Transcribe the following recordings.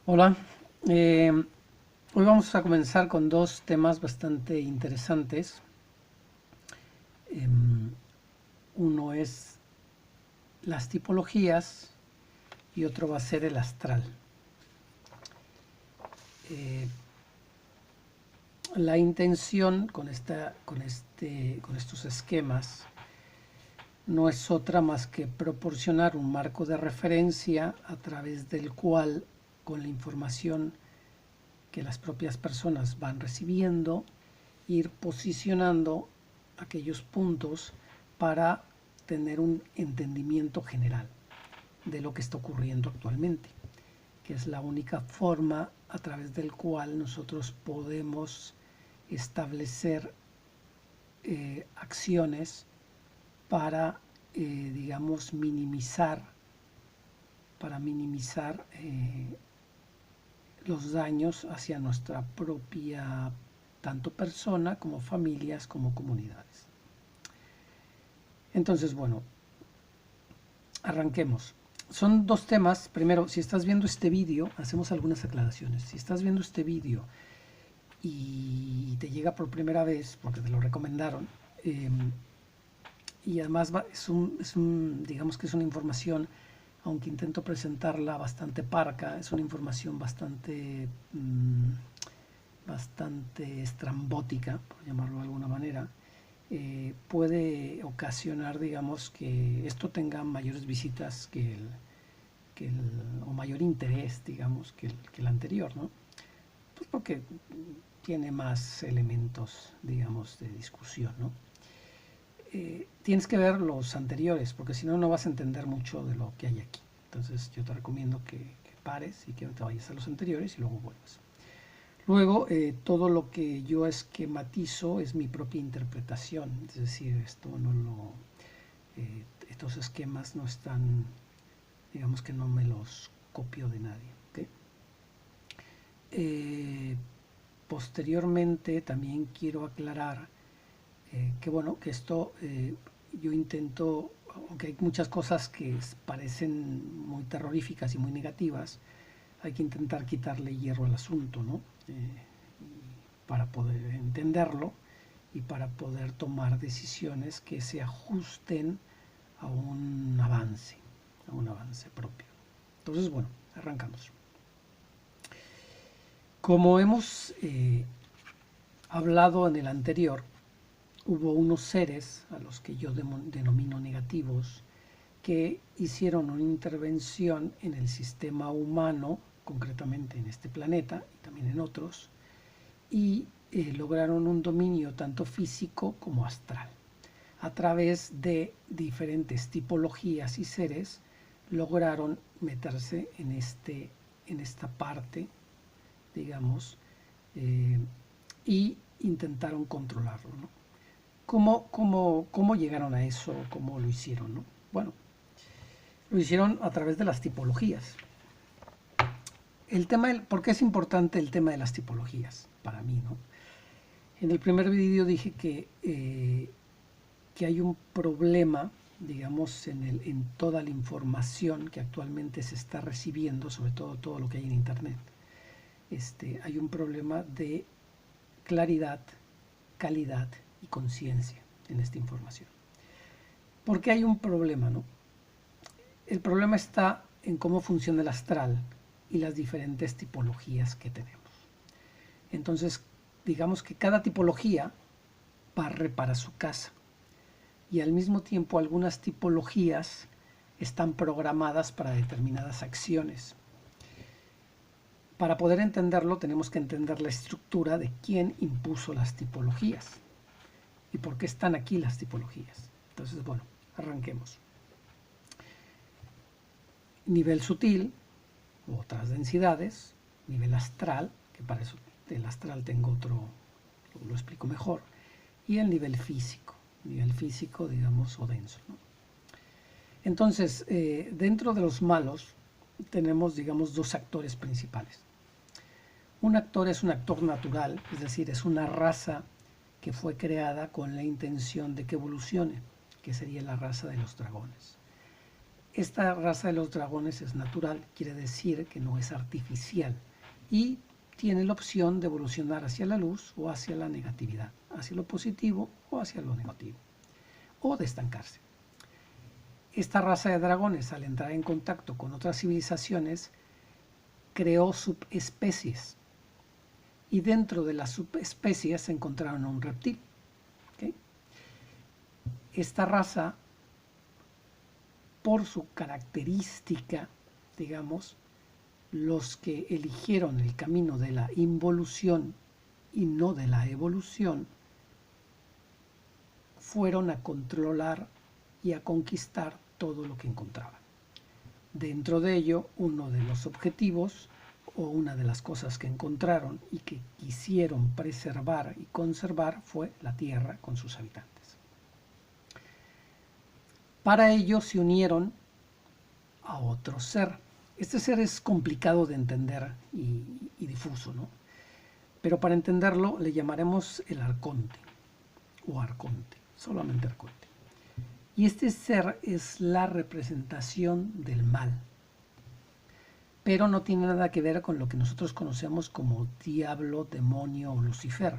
Hola, eh, hoy vamos a comenzar con dos temas bastante interesantes. Uno es las tipologías y otro va a ser el astral. Eh, la intención con estos esquemas no es otra más que proporcionar un marco de referencia a través del cual, con la información que las propias personas van recibiendo, ir posicionando aquellos puntos para tener un entendimiento general de lo que está ocurriendo actualmente, que es la única forma a través del cual nosotros podemos establecer acciones para, digamos, minimizar los daños hacia nuestra propia, tanto persona como familias como comunidades. Entonces, bueno, arranquemos. Son dos temas. Primero, si estás viendo este vídeo, hacemos algunas aclaraciones. Si estás viendo este vídeo y te llega por primera vez, porque te lo recomendaron, y además digamos que es una información, aunque intento presentarla bastante parca, es una información bastante estrambótica, por llamarlo de alguna manera. Puede ocasionar, digamos, que esto tenga mayores visitas o mayor interés, digamos, que el anterior, ¿no? Pues porque tiene más elementos, digamos, de discusión, ¿no? Tienes que ver los anteriores, porque si no, no vas a entender mucho de lo que hay aquí. Entonces, yo te recomiendo que pares y que te vayas a los anteriores y luego vuelvas. Luego, todo lo que yo esquematizo es mi propia interpretación, es decir, estos esquemas no están, digamos que no me los copio de nadie. ¿Okay? Eh, Posteriormente, también quiero aclarar que bueno, que esto yo intento, aunque hay muchas cosas que parecen muy terroríficas y muy negativas, hay que intentar quitarle hierro al asunto, ¿no? Para poder entenderlo y para poder tomar decisiones que se ajusten a un avance propio. Entonces, bueno, arrancamos. Como hemos hablado en el anterior, hubo unos seres a los que yo denomino negativos que hicieron una intervención en el sistema humano, concretamente en este planeta y también en otros, y lograron un dominio tanto físico como astral. A través de diferentes tipologías y seres lograron meterse en esta parte, digamos, eh, y intentaron controlarlo, ¿no? ¿Cómo llegaron a eso? ¿Cómo lo hicieron? ¿No? Bueno, lo hicieron a través de las tipologías. ¿Por qué es importante el tema de las tipologías? Para mí, ¿no? En el primer vídeo dije que hay un problema, digamos, en toda la información que actualmente se está recibiendo, sobre todo lo que hay en Internet. Hay un problema de claridad, calidad y conciencia en esta información. ¿Por qué hay un problema, no? El problema está en cómo funciona el astral y las diferentes tipologías que tenemos. Entonces, digamos que cada tipología barre para su casa y al mismo tiempo algunas tipologías están programadas para determinadas acciones. Para poder entenderlo tenemos que entender la estructura de quién impuso las tipologías y por qué están aquí las tipologías. Entonces, bueno, arranquemos. Nivel sutil, otras densidades, nivel astral, que para eso del astral tengo otro, lo explico mejor, y el nivel físico, digamos, o denso, ¿no? Entonces, dentro de los malos tenemos, digamos, dos actores principales. Un actor es un actor natural, es decir, es una raza que fue creada con la intención de que evolucione, que sería la raza de los dragones. Esta raza de los dragones es natural, quiere decir que no es artificial y tiene la opción de evolucionar hacia la luz o hacia la negatividad, hacia lo positivo o hacia lo negativo, o de estancarse. Esta raza de dragones, al entrar en contacto con otras civilizaciones, creó subespecies y dentro de las subespecies se encontraron un reptil. ¿Okay? Esta raza, por su característica, digamos, los que eligieron el camino de la involución y no de la evolución, fueron a controlar y a conquistar todo lo que encontraban. Dentro de ello, uno de los objetivos o una de las cosas que encontraron y que quisieron preservar y conservar fue la Tierra con sus habitantes. Para ello se unieron a otro ser. Este ser es complicado de entender y difuso, ¿no? Pero para entenderlo le llamaremos el arconte o arconte, solamente arconte. Y este ser es la representación del mal, pero no tiene nada que ver con lo que nosotros conocemos como diablo, demonio o Lucifer.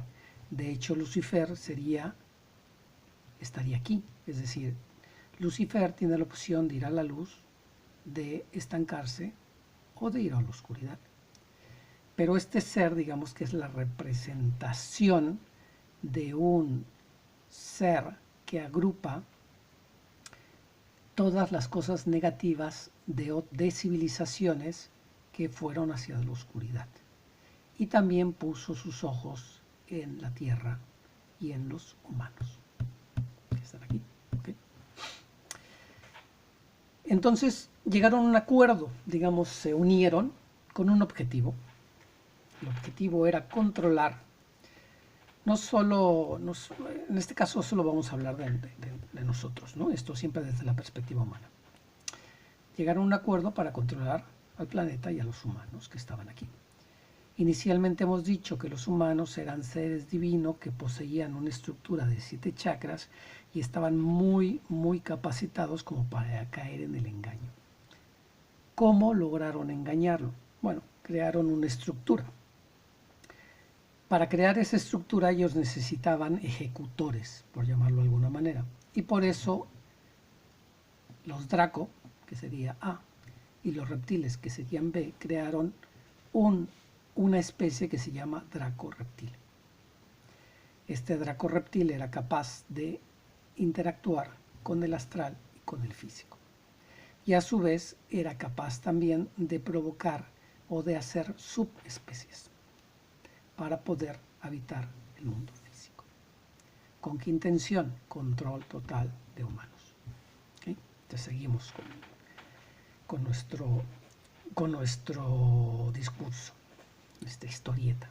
De hecho, Lucifer estaría aquí, es decir, Lucifer tiene la opción de ir a la luz, de estancarse o de ir a la oscuridad. Pero este ser, digamos que es la representación de un ser que agrupa todas las cosas negativas de civilizaciones que fueron hacia la oscuridad. Y también puso sus ojos en la tierra y en los humanos, que están aquí. ¿Okay? Entonces llegaron a un acuerdo, digamos, se unieron con un objetivo. El objetivo era controlar, no solo, en este caso solo vamos a hablar de nosotros, ¿no? Esto siempre desde la perspectiva humana. Llegaron a un acuerdo para controlar al planeta y a los humanos que estaban aquí. Inicialmente hemos dicho que los humanos eran seres divinos que poseían una estructura de 7 chakras y estaban muy capacitados como para caer en el engaño. ¿Cómo lograron engañarlo? Bueno, crearon una estructura. Para crear esa estructura ellos necesitaban ejecutores, por llamarlo de alguna manera. Y por eso los Draco, que sería A, y los reptiles, que serían B, crearon una especie que se llama Draco reptil. Este Draco reptil era capaz de interactuar con el astral y con el físico. Y a su vez era capaz también de provocar o de hacer subespecies para poder habitar el mundo físico. ¿Con qué intención? Control total de humanos. ¿Okay? Entonces seguimos con nuestro discurso, esta historieta.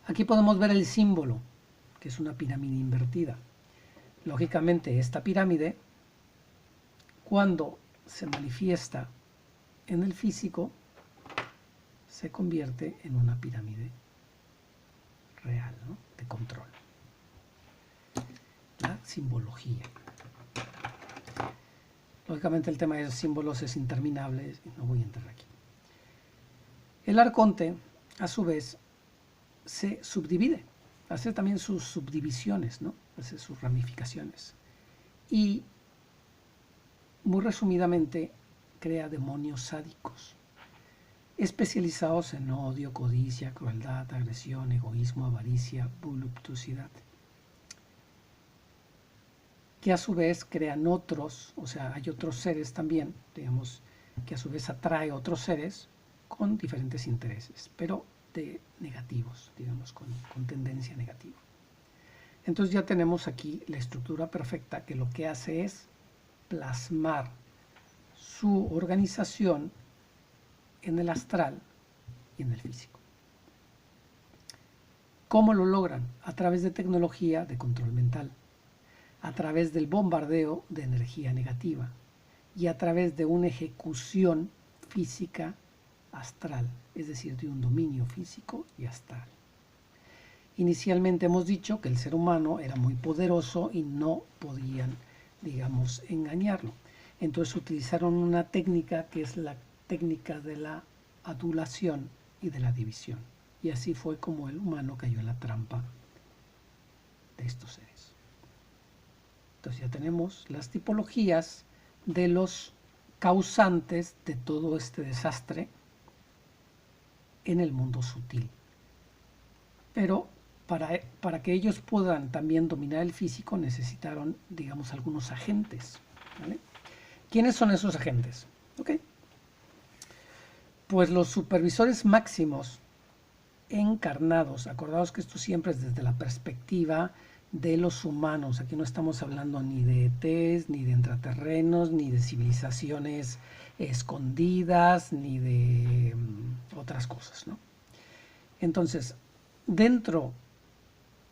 Aquí podemos ver el símbolo, que es una pirámide invertida. Lógicamente, esta pirámide, cuando se manifiesta en el físico, se convierte en una pirámide real, ¿no? De control. La simbología. Lógicamente el tema de los símbolos es interminable y no voy a entrar aquí. El arconte, a su vez, se subdivide, hace también sus subdivisiones, ¿no? Hace sus ramificaciones. Y, muy resumidamente, crea demonios sádicos, especializados en odio, codicia, crueldad, agresión, egoísmo, avaricia, voluptuosidad, que a su vez crean otros, o sea, hay otros seres también, digamos, que a su vez atrae otros seres con diferentes intereses, pero de negativos, digamos, con tendencia negativa. Entonces ya tenemos aquí la estructura perfecta que lo que hace es plasmar su organización en el astral y en el físico. ¿Cómo lo logran? A través de tecnología de control mental, a través del bombardeo de energía negativa y a través de una ejecución física astral, es decir, de un dominio físico y astral. Inicialmente hemos dicho que el ser humano era muy poderoso y no podían, digamos, engañarlo. Entonces utilizaron una técnica que es la técnica de la adulación y de la división. Y así fue como el humano cayó en la trampa de estos seres. Entonces ya tenemos las tipologías de los causantes de todo este desastre en el mundo sutil. Pero para que ellos puedan también dominar el físico necesitaron, digamos, algunos agentes. ¿Vale? ¿Quiénes son esos agentes? ¿Okay? Pues los supervisores máximos encarnados, acordaos que esto siempre es desde la perspectiva de los humanos. Aquí no estamos hablando ni de ETs, ni de intraterrenos, ni de civilizaciones escondidas, ni de otras cosas, ¿no? Entonces, dentro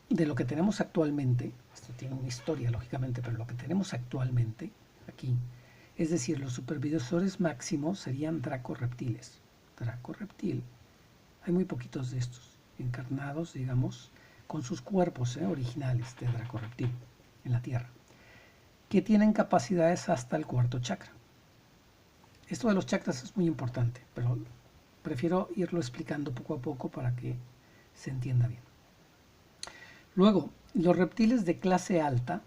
de lo que tenemos actualmente, esto tiene una historia lógicamente, pero lo que tenemos actualmente aquí, es decir, los supervisores máximos serían dracorreptiles. Dracorreptil, hay muy poquitos de estos encarnados, digamos, con sus cuerpos originales de dracorreptil en la Tierra, que tienen capacidades hasta el cuarto chakra. Esto de los chakras es muy importante, pero prefiero irlo explicando poco a poco para que se entienda bien. Luego, los reptiles de clase alta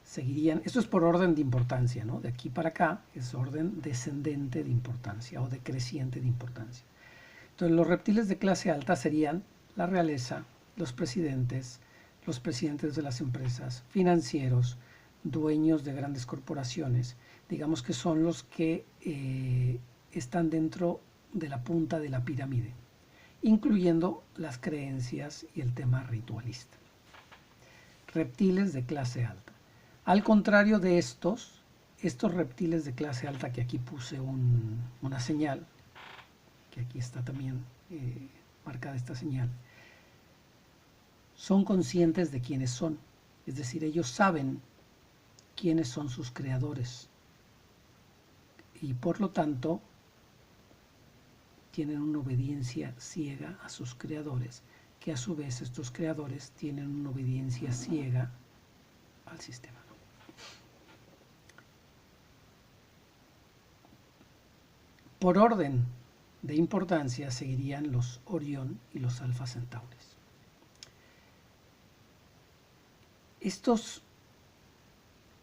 seguirían, esto es por orden de importancia, ¿no? De aquí para acá es orden descendente de importancia o decreciente de importancia. Entonces, los reptiles de clase alta serían la realeza, los presidentes de las empresas, financieros, dueños de grandes corporaciones, digamos que son los que están dentro de la punta de la pirámide, incluyendo las creencias y el tema ritualista. Reptiles de clase alta. Al contrario de estos reptiles de clase alta, que aquí puse una señal, que aquí está también marcada esta señal, son conscientes de quiénes son, es decir, ellos saben quiénes son sus creadores y por lo tanto tienen una obediencia ciega a sus creadores, que a su vez estos creadores tienen una obediencia ciega al sistema. Por orden de importancia seguirían los Orión y los Alfa Centaures. Estos,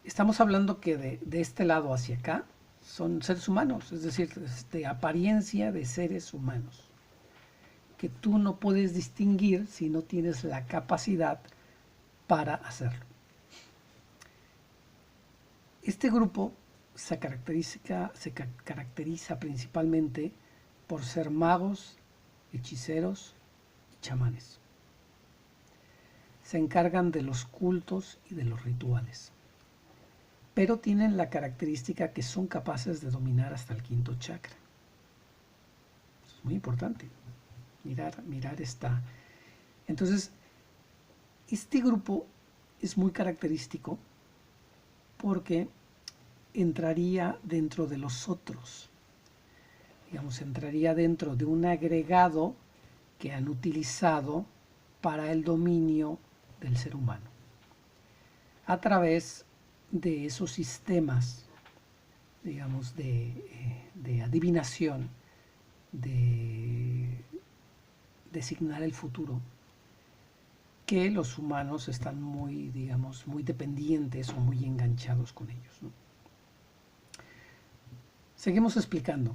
estamos hablando que de este lado hacia acá son seres humanos, es decir, de apariencia de seres humanos, que tú no puedes distinguir si no tienes la capacidad para hacerlo. Este grupo se caracteriza principalmente por ser magos, hechiceros y chamanes. Se encargan de los cultos y de los rituales, pero tienen la característica que son capaces de dominar hasta el quinto chakra. Eso es muy importante, mirar esta. Entonces, este grupo es muy característico porque entraría dentro de los otros, digamos, entraría dentro de un agregado que han utilizado para el dominio del ser humano a través de esos sistemas, digamos, de adivinación, de designar el futuro, que los humanos están muy, digamos, muy dependientes o muy enganchados con ellos, ¿no? Seguimos explicando.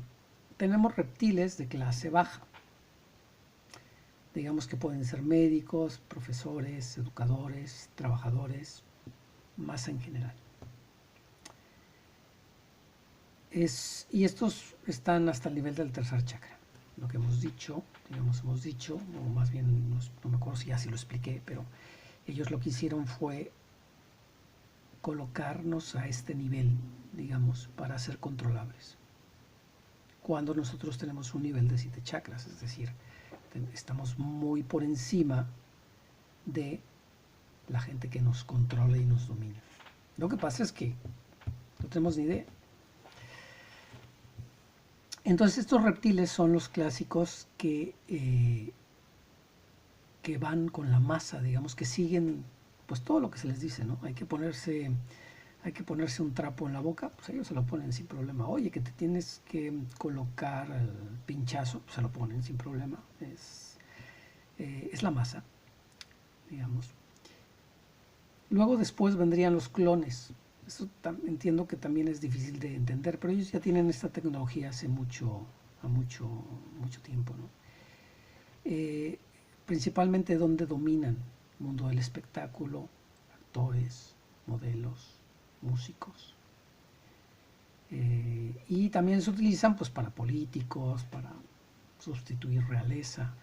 Tenemos reptiles de clase baja. Digamos que pueden ser médicos, profesores, educadores, trabajadores, más en general. Y estos están hasta el nivel del tercer chakra. Lo que hemos dicho, digamos, o más bien, no me acuerdo si así lo expliqué, pero ellos lo que hicieron fue colocarnos a este nivel, digamos, para ser controlables. Cuando nosotros tenemos un nivel de 7 chakras, es decir, estamos muy por encima de la gente que nos controla y nos domina. Lo que pasa es que no tenemos ni idea. Entonces estos reptiles son los clásicos que van con la masa, digamos, que siguen pues todo lo que se les dice, ¿no? Hay hay que ponerse un trapo en la boca, pues ellos se lo ponen sin problema. Oye, que te tienes que colocar el pinchazo, pues se lo ponen sin problema. Es la masa, digamos. Luego después vendrían los clones. Eso entiendo que también es difícil de entender, pero ellos ya tienen esta tecnología hace mucho tiempo, ¿no? Principalmente donde dominan el mundo del espectáculo, actores, modelos, músicos. Y también se utilizan pues para políticos, para sustituir realeza.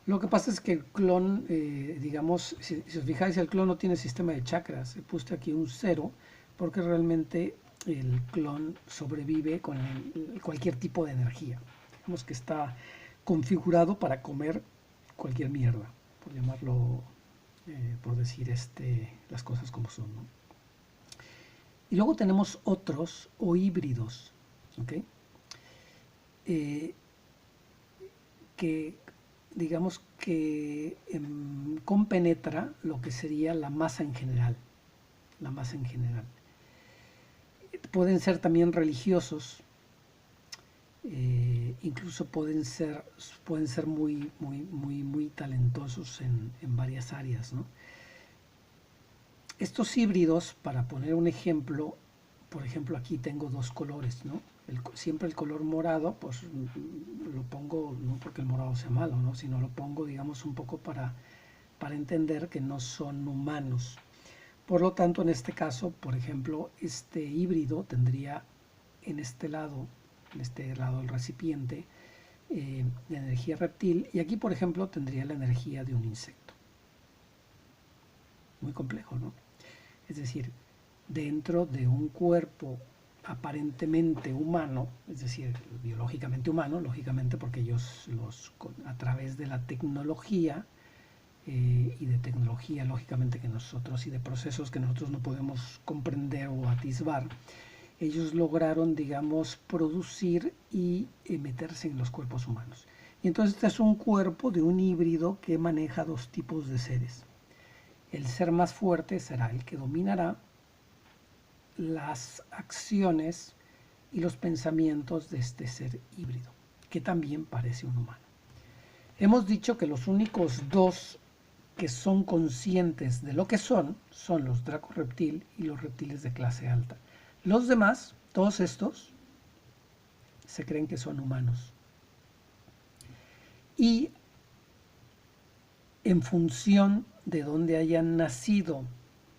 Lo que pasa es que el clon, digamos, si os fijáis, el clon no tiene sistema de chakras. He puesto aquí un 0 porque realmente el clon sobrevive con cualquier tipo de energía. Digamos que está configurado para comer cualquier mierda, por llamarlo, por decir las cosas como son, ¿no? Y luego tenemos otros o híbridos, ¿ok? Que digamos que compenetra lo que sería la masa en general. La masa en general. Pueden ser también religiosos, incluso pueden ser muy talentosos en varias áreas, ¿no? Estos híbridos, para poner un ejemplo, por ejemplo aquí tengo dos colores, ¿no? Siempre el color morado, pues lo pongo no porque el morado sea malo, ¿no? Sino lo pongo, digamos, un poco para entender que no son humanos. Por lo tanto, en este caso, por ejemplo, este híbrido tendría en este lado del recipiente, la energía reptil, y aquí, por ejemplo, tendría la energía de un insecto. Muy complejo, ¿no? Es decir, dentro de un cuerpo aparentemente humano, es decir, biológicamente humano, lógicamente porque ellos a través de la tecnología, y de tecnología lógicamente que nosotros, y de procesos que nosotros no podemos comprender o atisbar, ellos lograron, digamos, producir y meterse en los cuerpos humanos. Y entonces este es un cuerpo de un híbrido que maneja dos tipos de seres. El ser más fuerte será el que dominará las acciones y los pensamientos de este ser híbrido, que también parece un humano. Hemos dicho que los únicos dos que son conscientes de lo que son los dracoreptil y los reptiles de clase alta. Los demás, todos estos, se creen que son humanos. Y en función de dónde hayan nacido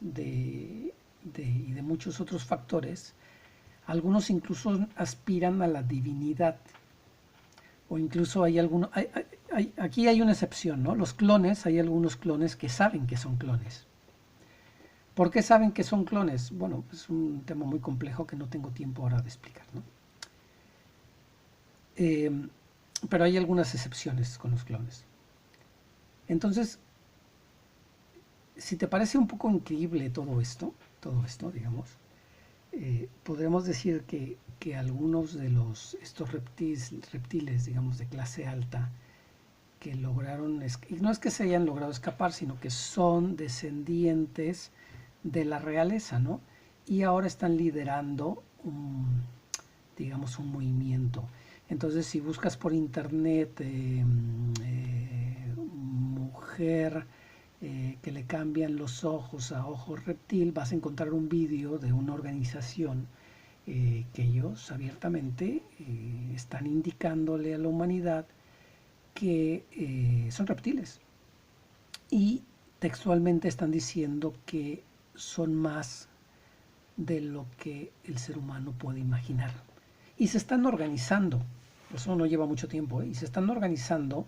y de muchos otros factores, algunos incluso aspiran a la divinidad. O incluso hay algunos... aquí hay una excepción, ¿no? Los clones, hay algunos clones que saben que son clones. ¿Por qué saben que son clones? Bueno, es un tema muy complejo que no tengo tiempo ahora de explicar, ¿no? Pero hay algunas excepciones con los clones. Entonces, si te parece un poco increíble todo esto, digamos, podremos decir que algunos de estos reptiles, digamos, de clase alta, que lograron, y no es que se hayan logrado escapar, sino que son descendientes de la realeza, ¿no? Y ahora están liderando digamos, un movimiento. Entonces, si buscas por internet mujer que le cambian los ojos a ojos reptil, vas a encontrar un vídeo de una organización que ellos abiertamente están indicándole a la humanidad que son reptiles. Y textualmente están diciendo que son más de lo que el ser humano puede imaginar. Y se están organizando, eso no lleva mucho tiempo, y se están organizando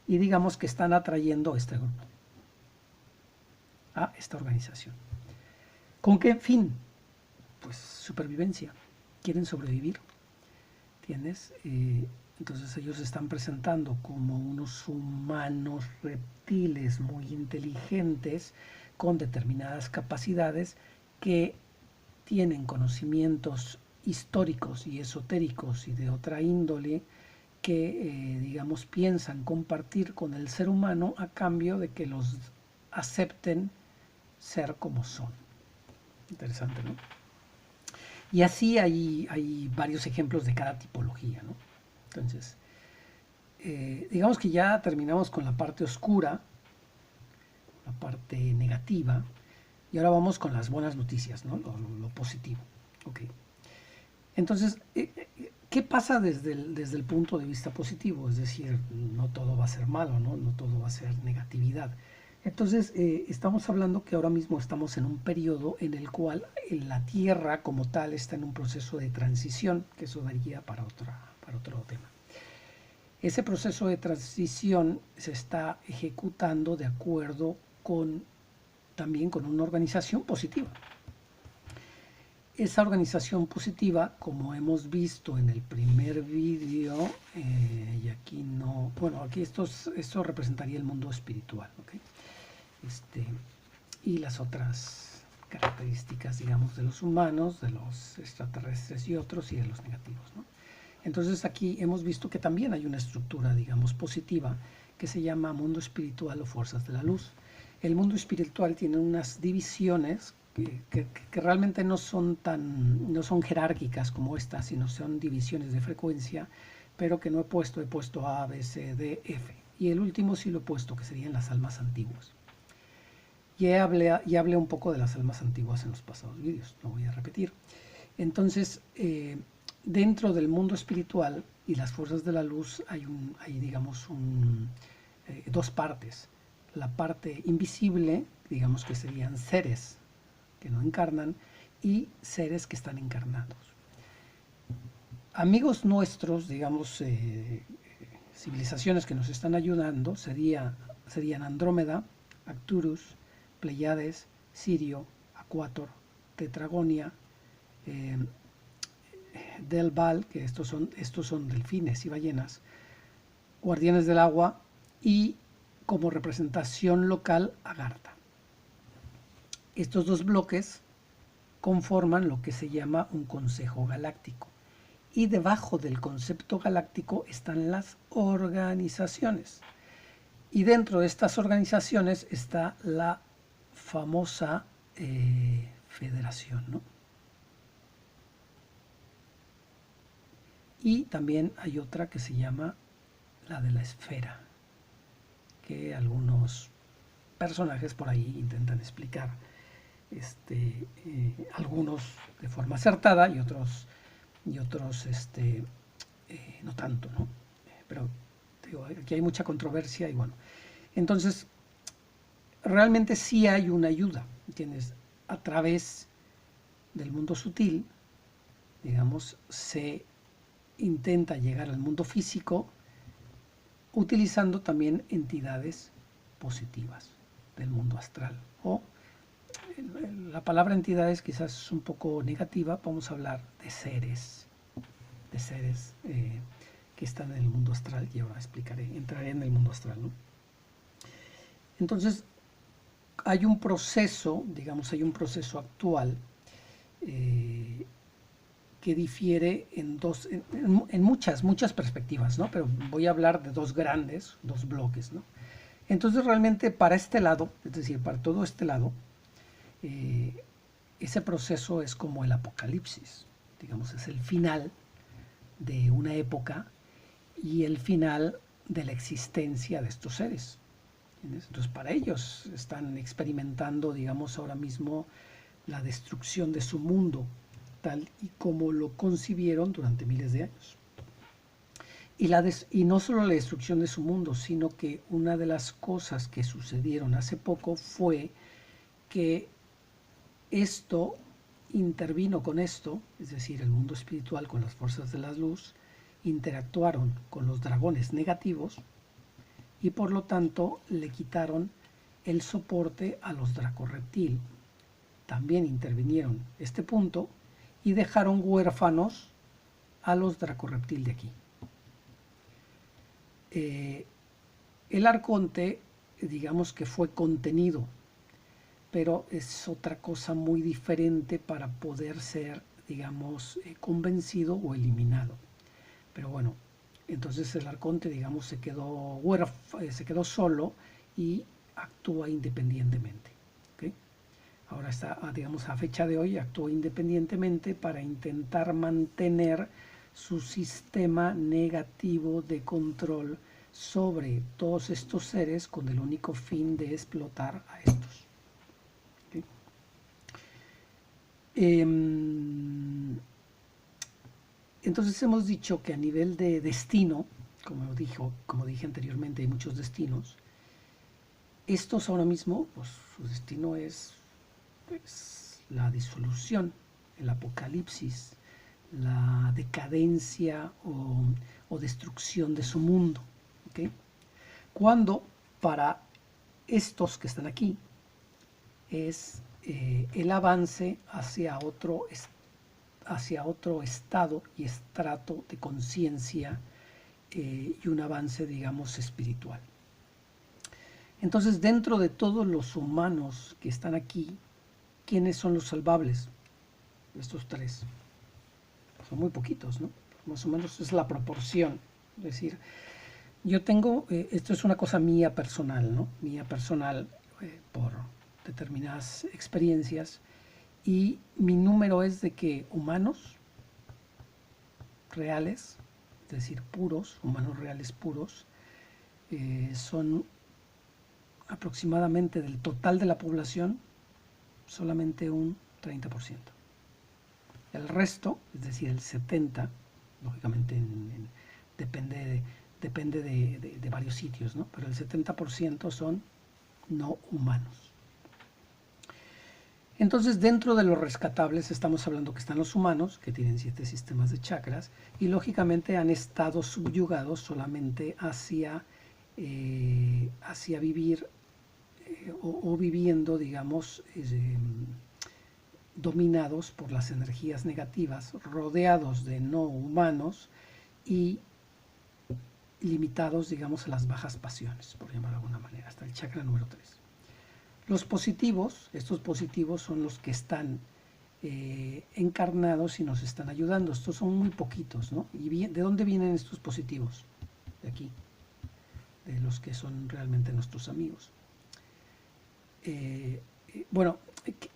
y digamos que están atrayendo a este grupo, a esta organización. ¿Con qué fin? Pues supervivencia. Quieren sobrevivir. ¿Tienes? Entonces ellos se están presentando como unos humanos reptiles muy inteligentes con determinadas capacidades que tienen conocimientos históricos y esotéricos y de otra índole que, digamos, piensan compartir con el ser humano a cambio de que los acepten ser como son. Interesante, ¿no? Y así hay varios ejemplos de cada tipología, ¿no? Entonces, digamos que ya terminamos con la parte oscura, la parte negativa, y ahora vamos con las buenas noticias, ¿no? Lo positivo. Okay. Entonces, ¿qué pasa desde el punto de vista positivo? Es decir, no todo va a ser malo, ¿no? No todo va a ser negatividad. Entonces, estamos hablando que ahora mismo estamos en un periodo en el cual la Tierra como tal está en un proceso de transición, que eso daría para otro tema. Ese proceso de transición se está ejecutando de acuerdo también con una organización positiva. Esa organización positiva, como hemos visto en el primer vídeo, y aquí no, bueno, aquí esto representaría el mundo espiritual, ¿okay? Y las otras características, digamos, de los humanos, de los extraterrestres y otros, y de los negativos, ¿no? Entonces aquí hemos visto que también hay una estructura, digamos, positiva, que se llama mundo espiritual o fuerzas de la luz. El mundo espiritual tiene unas divisiones que realmente no son jerárquicas como estas, sino son divisiones de frecuencia, pero que no he puesto A, B, C, D, F. Y el último sí lo he puesto, que serían las almas antiguas. Ya hablé un poco de las almas antiguas en los pasados vídeos, no voy a repetir. Entonces, dentro del mundo espiritual y las fuerzas de la luz hay digamos, dos partes. La parte invisible, digamos que serían seres que no encarnan, y seres que están encarnados. Amigos nuestros, digamos, civilizaciones que nos están ayudando, serían Andrómeda, Arcturus, Pleiades, Sirio, Acuator, Tetragonia, Delval, que estos son delfines y ballenas, guardianes del agua, y como representación local, Agartha. Estos dos bloques conforman lo que se llama un consejo galáctico. Y debajo del concepto galáctico están las organizaciones. Y dentro de estas organizaciones está la famosa federación, ¿no? Y también hay otra que se llama la de la esfera, que algunos personajes por ahí intentan explicar. Algunos de forma acertada y otros no tanto, ¿no? Pero digo, aquí hay mucha controversia y bueno. Entonces, realmente sí hay una ayuda, ¿entiendes? A través del mundo sutil, digamos, se intenta llegar al mundo físico utilizando también entidades positivas del mundo astral. O la palabra entidades quizás es un poco negativa, vamos a hablar de seres que están en el mundo astral, y ahora entraré en el mundo astral, ¿no? Entonces, hay un proceso, digamos, hay un proceso actual que difiere en muchas perspectivas, ¿no? Pero voy a hablar de dos bloques, ¿no? Entonces, realmente para este lado, es decir, para todo este lado, ese proceso es como el apocalipsis, digamos, es el final de una época y el final de la existencia de estos seres. ¿Entiendes? Entonces, para ellos están experimentando, digamos, ahora mismo la destrucción de su mundo, tal y como lo concibieron durante miles de años. Y no solo la destrucción de su mundo, sino que una de las cosas que sucedieron hace poco fue que esto intervino con esto, es decir, el mundo espiritual con las fuerzas de la luz, interactuaron con los dragones negativos y por lo tanto le quitaron el soporte a los dracorreptil. También intervinieron este punto y dejaron huérfanos a los dracorreptil de aquí. El arconte, digamos que fue contenido, pero es otra cosa muy diferente para poder ser, digamos, convencido o eliminado. Pero bueno, entonces el arconte, digamos, se quedó solo y actúa independientemente. ¿Okay? ahora está, digamos, a fecha de hoy, actuó independientemente para intentar mantener su sistema negativo de control sobre todos estos seres con el único fin de explotar a estos. ¿Okay? Entonces hemos dicho que a nivel de destino, como dije anteriormente, hay muchos destinos. Estos ahora mismo, pues su destino es pues, la disolución, el apocalipsis, la decadencia o destrucción de su mundo. ¿Okay? Cuando para estos que están aquí es el avance hacia otro estado y estrato de conciencia y un avance, digamos, espiritual. Entonces, dentro de todos los humanos que están aquí, ¿quiénes son los salvables? Estos tres. Son muy poquitos, ¿no? Más o menos es la proporción. Es decir, yo tengo, esto es una cosa mía personal, ¿no? Mía personal por determinadas experiencias, y mi número es de que humanos reales, es decir, puros, humanos reales puros, son aproximadamente del total de la población solamente un 30%. El resto, es decir, el 70%, lógicamente depende de varios sitios, ¿no? Pero el 70% son no humanos. Entonces, dentro de los rescatables estamos hablando que están los humanos, que tienen 7 sistemas de chakras, y lógicamente han estado subyugados solamente hacia vivir o viviendo, digamos, dominados por las energías negativas, rodeados de no humanos y limitados, digamos, a las bajas pasiones, por llamarlo de alguna manera, hasta el chakra número 3. Los positivos, estos positivos son los que están encarnados y nos están ayudando. Estos son muy poquitos, ¿no? ¿Y de dónde vienen estos positivos? De aquí, de los que son realmente nuestros amigos. Bueno,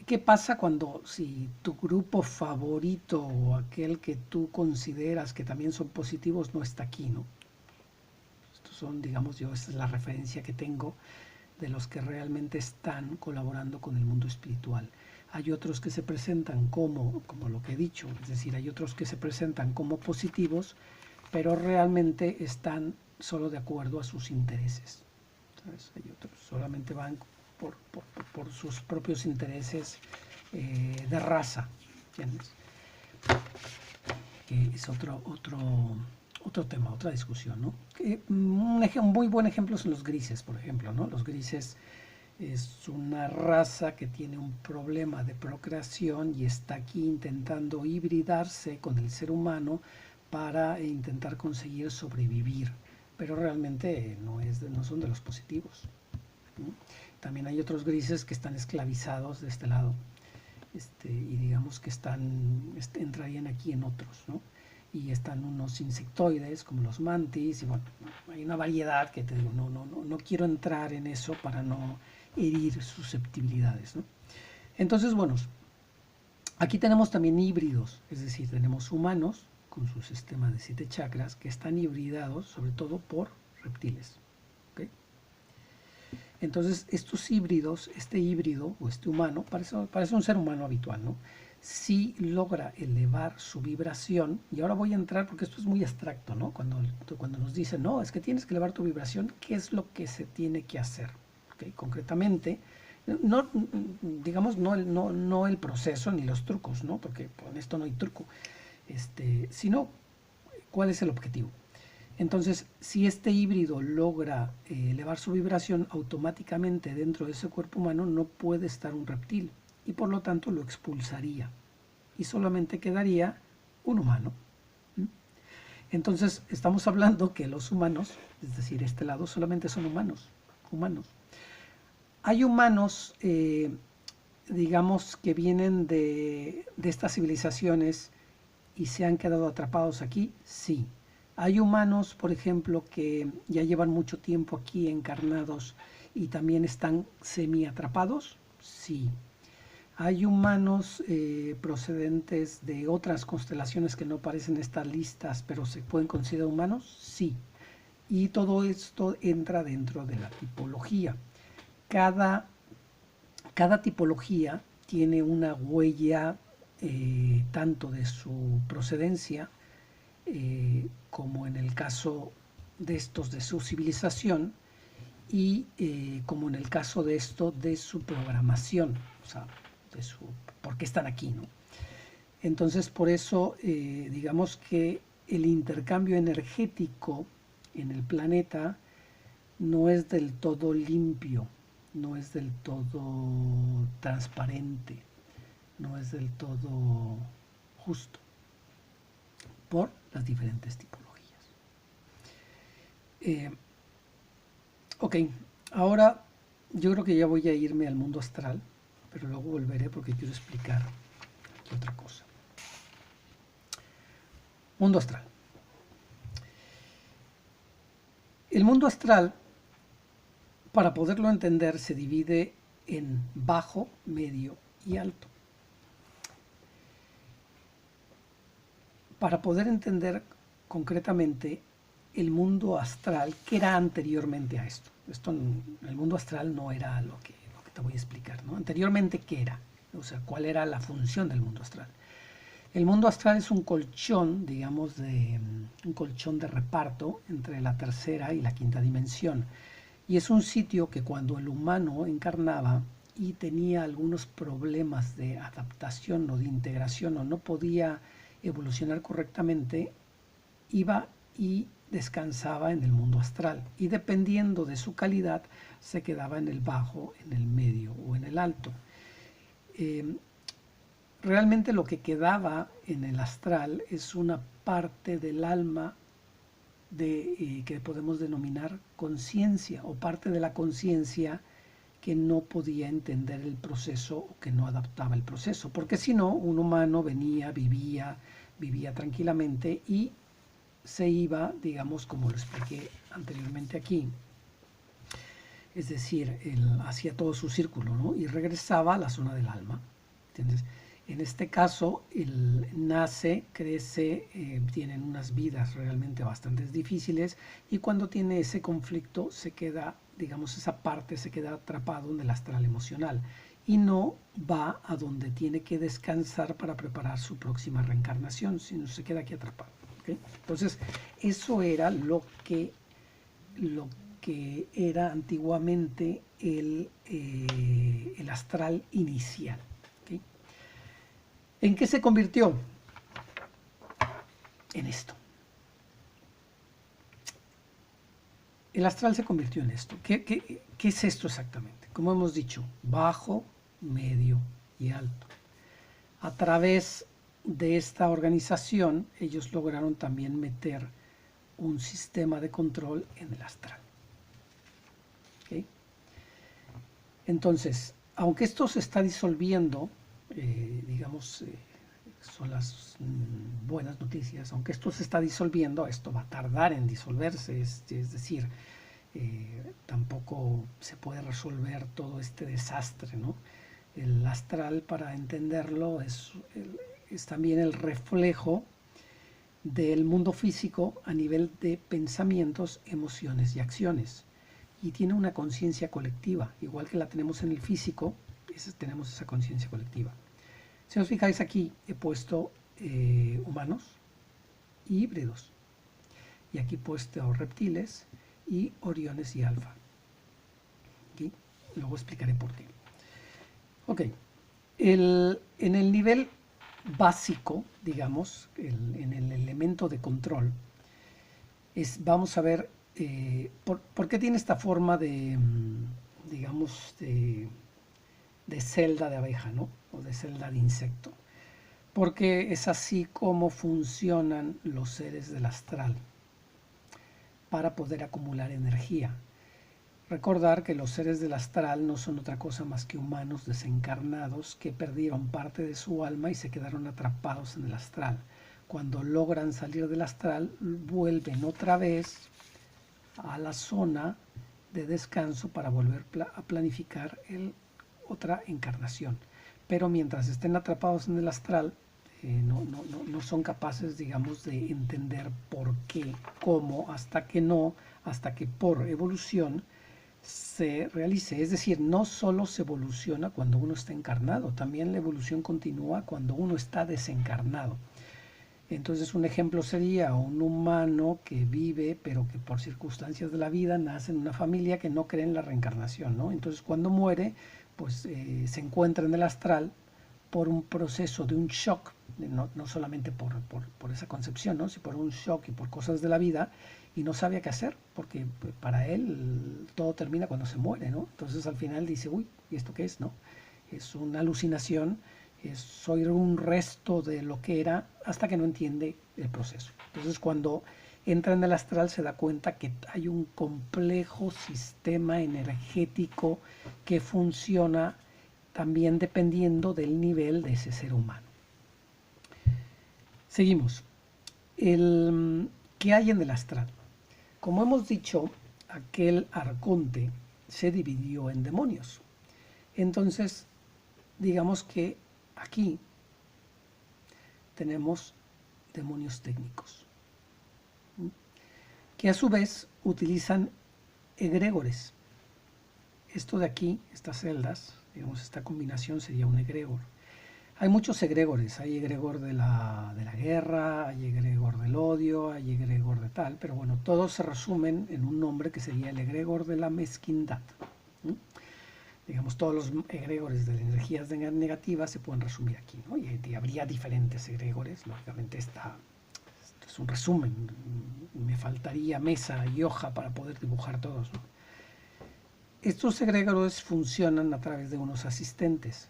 ¿qué pasa cuando si tu grupo favorito o aquel que tú consideras que también son positivos no está aquí, ¿no? Estos son, digamos, esta es la referencia que tengo de los que realmente están colaborando con el mundo espiritual. Hay otros que se presentan como lo que he dicho, es decir, hay otros que se presentan como positivos, pero realmente están solo de acuerdo a sus intereses. ¿Sabes? Hay otros, solamente van por sus propios intereses de raza, ¿entiendes? Que es otro tema, otra discusión, ¿no? Un muy buen ejemplo son los grises, por ejemplo, ¿no? Los grises es una raza que tiene un problema de procreación y está aquí intentando hibridarse con el ser humano para intentar conseguir sobrevivir, pero realmente no son de los positivos, ¿no? También hay otros grises que están esclavizados de este lado, y digamos que entrarían aquí en otros, ¿no? Y están unos insectoides como los mantis, y bueno, hay una variedad que te digo, no quiero entrar en eso para no herir susceptibilidades, ¿no? Entonces, bueno, aquí tenemos también híbridos, es decir, tenemos humanos con su sistema de 7 chakras que están hibridados sobre todo por reptiles. ¿Okay? Entonces, estos híbridos, este híbrido o este humano, parece un ser humano habitual, ¿no? Si logra elevar su vibración, y ahora voy a entrar porque esto es muy abstracto, ¿no? Cuando nos dicen, no, es que tienes que elevar tu vibración, ¿qué es lo que se tiene que hacer? ¿Okay? Concretamente, no, digamos, no el proceso ni los trucos, ¿no? Porque en esto no hay truco, sino cuál es el objetivo. Entonces, si este híbrido logra elevar su vibración, automáticamente dentro de ese cuerpo humano no puede estar un reptil y por lo tanto lo expulsaría y solamente quedaría un humano. Entonces, estamos hablando que los humanos, es decir, este lado, solamente son humanos. Hay humanos, digamos, que vienen de estas civilizaciones y se han quedado atrapados aquí, sí. Hay humanos, por ejemplo, que ya llevan mucho tiempo aquí encarnados y también están semi-atrapados, sí. ¿Hay humanos procedentes de otras constelaciones que no aparecen en estas listas, pero se pueden considerar humanos? Sí. Y todo esto entra dentro de la tipología. Cada tipología tiene una huella tanto de su procedencia como en el caso de estos de su civilización y como en el caso de esto de su programación, o sea, de su por qué están aquí, ¿no? Entonces, por eso, digamos que el intercambio energético en el planeta no es del todo limpio, no es del todo transparente, no es del todo justo, por las diferentes tipologías. Ok, ahora yo creo que ya voy a irme al mundo astral, pero luego volveré porque quiero explicar aquí otra cosa. Mundo astral. El mundo astral, para poderlo entender, se divide en bajo, medio y alto. Para poder entender concretamente el mundo astral, ¿qué era anteriormente a esto? El mundo astral no era lo que te voy a explicar, ¿no? Anteriormente, ¿qué era? O sea, ¿cuál era la función del mundo astral? El mundo astral es un colchón, digamos, un colchón de reparto entre la tercera y la quinta dimensión. Y es un sitio que cuando el humano encarnaba y tenía algunos problemas de adaptación o de integración o no podía evolucionar correctamente, iba y descansaba en el mundo astral. Y dependiendo de su calidad, se quedaba en el bajo, en el medio o en el alto. Realmente lo que quedaba en el astral es una parte del alma que podemos denominar conciencia, o parte de la conciencia que no podía entender el proceso o que no adaptaba el proceso, porque si no, un humano venía, vivía tranquilamente y se iba, digamos, como lo expliqué anteriormente aquí, es decir, él hacía todo su círculo, ¿no? Y regresaba a la zona del alma, ¿entiendes? En este caso, él nace, crece, tienen unas vidas realmente bastante difíciles y cuando tiene ese conflicto se queda, digamos, esa parte se queda atrapado en el astral emocional y no va a donde tiene que descansar para preparar su próxima reencarnación, sino se queda aquí atrapado. ¿Okay? Entonces, eso era lo que era antiguamente el astral inicial. ¿Okay? ¿En qué se convirtió? En esto. El astral se convirtió en esto. ¿Qué es esto exactamente? Como hemos dicho, bajo, medio y alto. A través de esta organización, ellos lograron también meter un sistema de control en el astral. ¿Okay? Entonces, aunque esto se está disolviendo, digamos, son las buenas noticias, aunque esto se está disolviendo, esto va a tardar en disolverse, es decir, tampoco se puede resolver todo este desastre, ¿no? El astral, para entenderlo, es también el reflejo del mundo físico a nivel de pensamientos, emociones y acciones. Y tiene una conciencia colectiva, igual que la tenemos en el físico, tenemos esa conciencia colectiva. Si os fijáis aquí, he puesto humanos y híbridos. Y aquí he puesto reptiles y oriones y alfa. ¿Okay? Luego explicaré por qué. Ok. En el nivel básico, digamos, en el elemento de control, vamos a ver por qué tiene esta forma de, digamos, de celda de abeja, ¿no? O de celda de insecto. Porque es así como funcionan los seres del astral para poder acumular energía. Recordar que los seres del astral no son otra cosa más que humanos desencarnados que perdieron parte de su alma y se quedaron atrapados en el astral. Cuando logran salir del astral, vuelven otra vez a la zona de descanso para volver a planificar otra encarnación. pero mientras estén atrapados en el astral, no son capaces, digamos, de entender por qué, cómo, hasta que por evolución se realice. Es decir, no solo se evoluciona cuando uno está encarnado, también la evolución continúa cuando uno está desencarnado. Entonces un ejemplo sería un humano que vive, pero que por circunstancias de la vida nace en una familia que no cree en la reencarnación, ¿no? Entonces cuando muere, pues se encuentra en el astral por un proceso de un shock, no solamente por esa concepción, ¿no? sino por un shock y por cosas de la vida, y no sabía qué hacer, porque para él todo termina cuando se muere, ¿no? Entonces al final dice, uy, ¿y esto qué es, no? Es una alucinación, soy un resto de lo que era, hasta que no entiende el proceso. Entonces cuando entra en el astral se da cuenta que hay un complejo sistema energético que funciona también dependiendo del nivel de ese ser humano. Seguimos. ¿Qué hay en el astral? Como hemos dicho, aquel arconte se dividió en demonios. Entonces, digamos que aquí tenemos demonios técnicos, que a su vez utilizan egregores. Esto de aquí, estas celdas, digamos, esta combinación sería un egregor. Hay muchos egregores, hay egregor de la guerra, hay egregor del odio, hay egregor de tal, pero bueno, todos se resumen en un nombre que sería el egregor de la mezquindad. Digamos, todos los egregores de las energías negativas se pueden resumir aquí, ¿no? Y habría diferentes egregores, lógicamente esto es un resumen, me faltaría mesa y hoja para poder dibujar todos, ¿no? Estos egregores funcionan a través de unos asistentes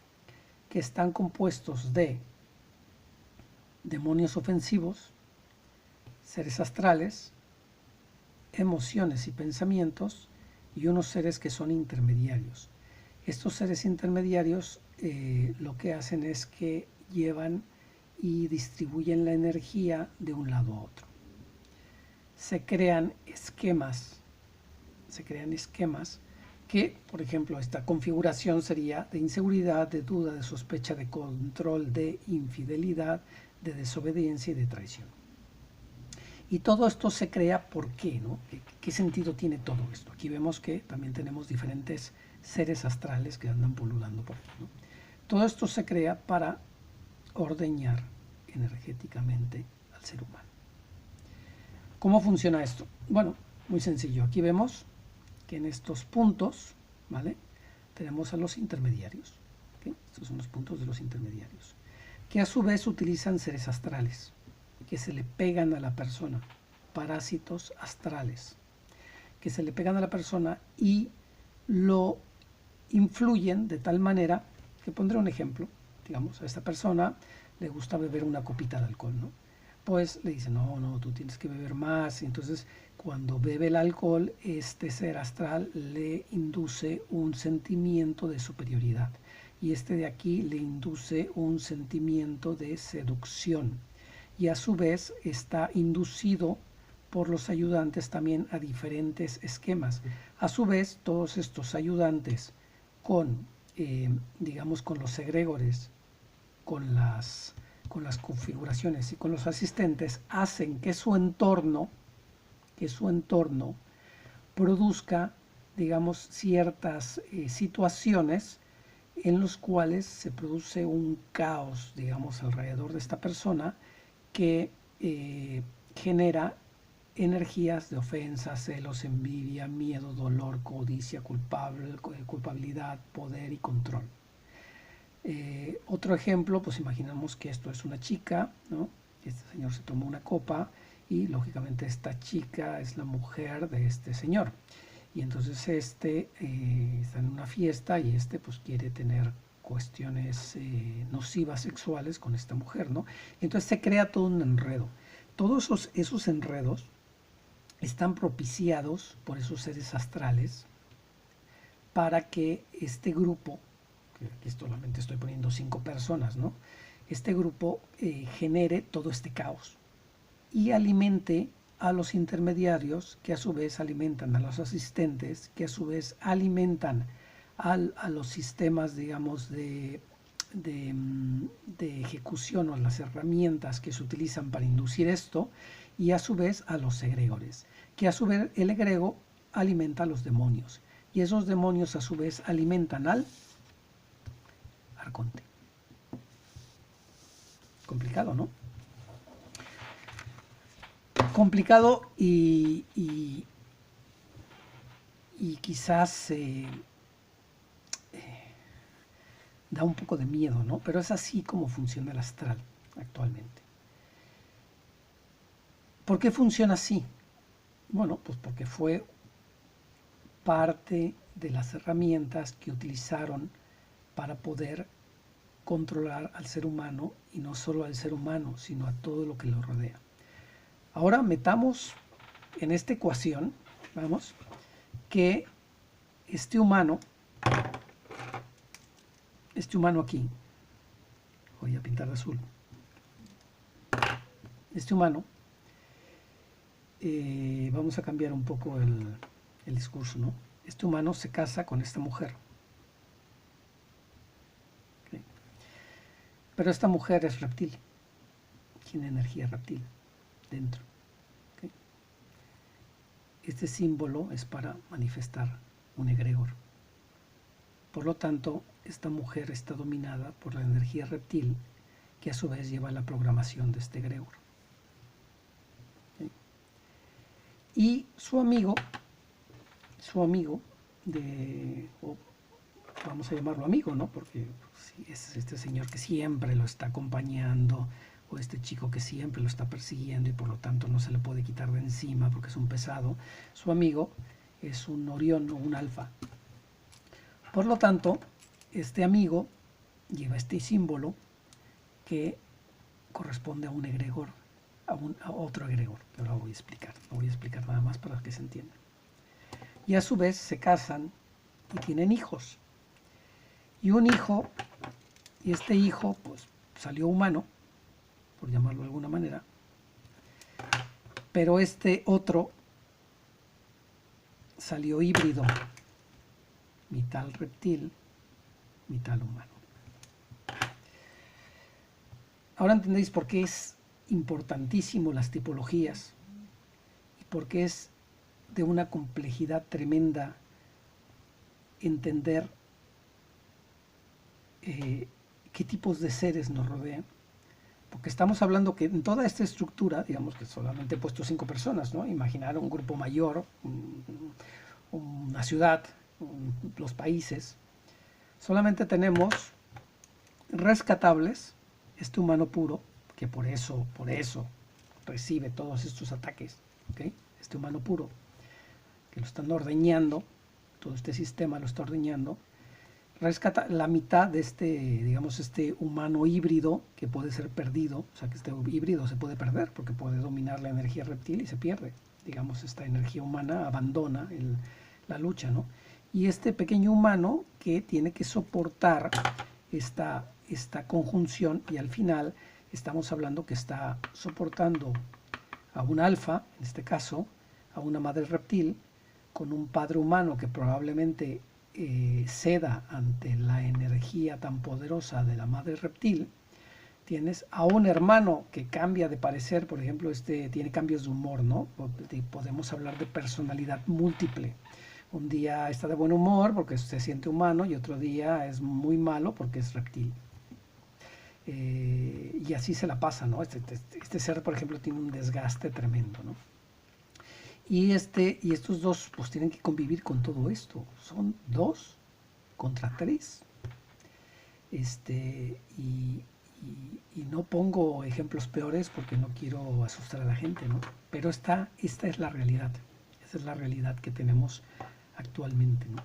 que están compuestos de demonios ofensivos, seres astrales, emociones y pensamientos, y unos seres que son intermediarios. Estos seres intermediarios lo que hacen es que llevan y distribuyen la energía de un lado a otro. Se crean esquemas que, por ejemplo, esta configuración sería de inseguridad, de duda, de sospecha, de control, de infidelidad, de desobediencia y de traición. Y todo esto se crea ¿por qué, no? ¿Qué sentido tiene todo esto? Aquí vemos que también tenemos diferentes seres astrales que andan pululando por aquí, ¿no? Todo esto se crea para ordeñar energéticamente al ser humano. ¿Cómo funciona esto? Bueno, muy sencillo. Aquí vemos que en estos puntos, ¿vale?, tenemos a los intermediarios. ¿Okay? Estos son los puntos de los intermediarios, que a su vez utilizan seres astrales, que se le pegan a la persona, parásitos astrales, que se le pegan a la persona y lo influyen de tal manera que, pondré un ejemplo, digamos, a esta persona le gusta beber una copita de alcohol, ¿no? Pues le dice, no, tú tienes que beber más. Y entonces cuando bebe el alcohol, este ser astral le induce un sentimiento de superioridad, y este de aquí le induce un sentimiento de seducción, y a su vez está inducido por los ayudantes también a diferentes esquemas. A su vez, todos estos ayudantes con, digamos, con los egregores, con las configuraciones y con los asistentes, hacen que su entorno produzca, digamos, ciertas situaciones en los cuales se produce un caos, digamos, alrededor de esta persona, que genera energías de ofensa, celos, envidia, miedo, dolor, codicia, culpabilidad, poder y control. Otro ejemplo, pues imaginamos que esto es una chica, ¿no? Este señor se tomó una copa y lógicamente esta chica es la mujer de este señor. Y entonces está en una fiesta y pues quiere tener cuestiones nocivas sexuales con esta mujer, ¿no? Entonces se crea todo un enredo. Todos esos enredos están propiciados por esos seres astrales para que este grupo, que aquí solamente estoy poniendo 5 personas, ¿no?, este grupo genere todo este caos y alimente a los intermediarios, que a su vez alimentan a los asistentes, que a su vez alimentan a los sistemas, digamos, de de ejecución o las herramientas que se utilizan para inducir esto, y a su vez a los egregores, que a su vez el egrego alimenta a los demonios, y esos demonios a su vez alimentan al arconte. Complicado, ¿no? Complicado y quizás da un poco de miedo, ¿no? Pero es así como funciona el astral actualmente. ¿Por qué funciona así? Bueno, pues porque fue parte de las herramientas que utilizaron para poder controlar al ser humano, y no solo al ser humano, sino a todo lo que lo rodea. Ahora metamos en esta ecuación, vamos, que este humano aquí, voy a pintar de azul, este humano, vamos a cambiar un poco el discurso, ¿no? Este humano se casa con esta mujer. ¿Okay? Pero esta mujer es reptil, tiene energía reptil dentro. ¿Okay? Este símbolo es para manifestar un egregor. Por lo tanto, esta mujer está dominada por la energía reptil, que a su vez lleva la programación de este egregor. ¿Okay? Y su amigo vamos a llamarlo amigo, ¿no? Porque si es este señor que siempre lo está acompañando, o este chico que siempre lo está persiguiendo y por lo tanto no se le puede quitar de encima porque es un pesado, su amigo es un Orión o un Alfa. Por lo tanto, este amigo lleva este símbolo que corresponde a un egregor, a otro egregor, que ahora voy a explicar. Lo voy a explicar nada más para que se entienda. Y a su vez se casan y tienen hijos. Y un hijo, y este hijo pues salió humano, por llamarlo de alguna manera, pero este otro salió híbrido, mitad reptil, mitad humano. Ahora entendéis por qué es importantísimo las tipologías y por qué es de una complejidad tremenda entender qué tipos de seres nos rodean. Porque estamos hablando que en toda esta estructura, digamos que solamente he puesto 5 personas, ¿no? Imaginar un grupo mayor, una ciudad, los países. Solamente tenemos rescatables, este humano puro, que por eso recibe todos estos ataques, ¿okay? Este humano puro, que lo están ordeñando, todo este sistema lo está ordeñando, rescata la mitad de este humano híbrido que puede ser perdido, o sea que este híbrido se puede perder porque puede dominar la energía reptil y se pierde, digamos, esta energía humana abandona la lucha, ¿no? Y este pequeño humano que tiene que soportar esta conjunción, y al final estamos hablando que está soportando a un alfa, en este caso, a una madre reptil, con un padre humano que probablemente ceda ante la energía tan poderosa de la madre reptil. Tienes a un hermano que cambia de parecer, por ejemplo, tiene cambios de humor, ¿no? Podemos hablar de personalidad múltiple. Un día está de buen humor porque se siente humano y otro día es muy malo porque es reptil. Y así se la pasa, ¿no? Este ser, por ejemplo, tiene un desgaste tremendo, ¿no? Y estos dos pues tienen que convivir con todo esto. Son 2 contra 3. Y no pongo ejemplos peores porque no quiero asustar a la gente, ¿no? Pero esta es la realidad. Esa es la realidad que tenemos actualmente, ¿no?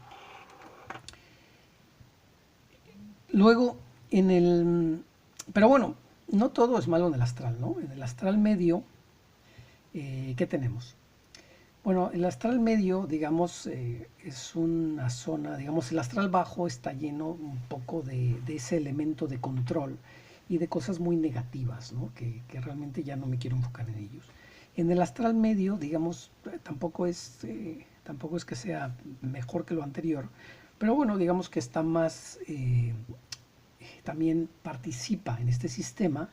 Luego, pero bueno, no todo es malo en el astral, ¿no? En el astral medio, ¿qué tenemos? Bueno, el astral medio, digamos, es una zona, digamos, el astral bajo está lleno un poco de ese elemento de control y de cosas muy negativas, ¿no? Que realmente ya no me quiero enfocar en ellos. En el astral medio, digamos, tampoco es que sea mejor que lo anterior, pero bueno, digamos que está más, también participa en este sistema,